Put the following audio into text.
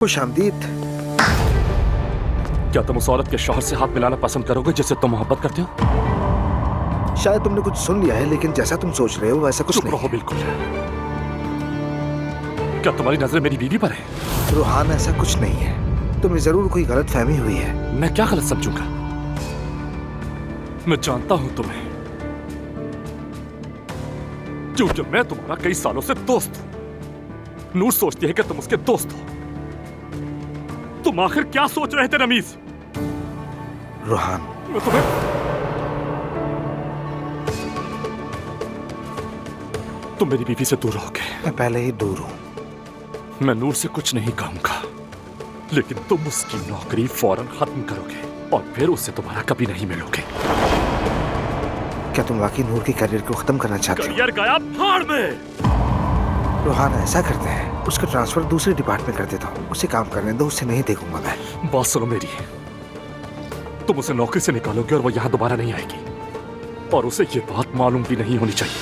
खुशामदीद। क्या तुम उस औरत के शौहर से हाथ मिलाना पसंद करोगे जिससे तुम मोहब्बत करते हो? शायद तुमने कुछ सुन लिया है, लेकिन जैसा तुम सोच रहे हो वैसा कुछ चुप नहीं रहो है। बिल्कुल। क्या तुम्हारी नजरें मेरी बीवी पर है? रूहान, ऐसा कुछ नहीं है। तुम्हें जरूर कोई गलत फहमी हुई है। मैं क्या गलत समझूंगा? मैं जानता हूं तुम्हें, क्योंकि मैं तुम्हारा कई सालों से दोस्त हूं। नूर सोचती है कि तुम उसके दोस्त हो। तुम आखिर क्या सोच रहे थे रमीज? रूहान, मैं तुम्हें तुम मेरी बीवी से दूर रहोगे। मैं पहले ही दूर हूं। मैं नूर से कुछ नहीं कहूंगा, लेकिन तुम उसकी नौकरी फौरन खत्म करोगे और फिर उससे दोबारा कभी नहीं मिलोगे। क्या तुम वाकई नूर के करियर को खत्म करना चाहते हो? करियर गया भाड़ में। रूहान, ऐसा करते हैं, उसका ट्रांसफर दूसरे डिपार्टमेंट कर देता हूँ। उसे काम करने दो, उसे नहीं देखूंगा मैं। बात सुनो मेरी, तुम उसे नौकरी से निकालोगे और वो यहां दोबारा नहीं आएगी, और उसे ये बात मालूम भी नहीं होनी चाहिए।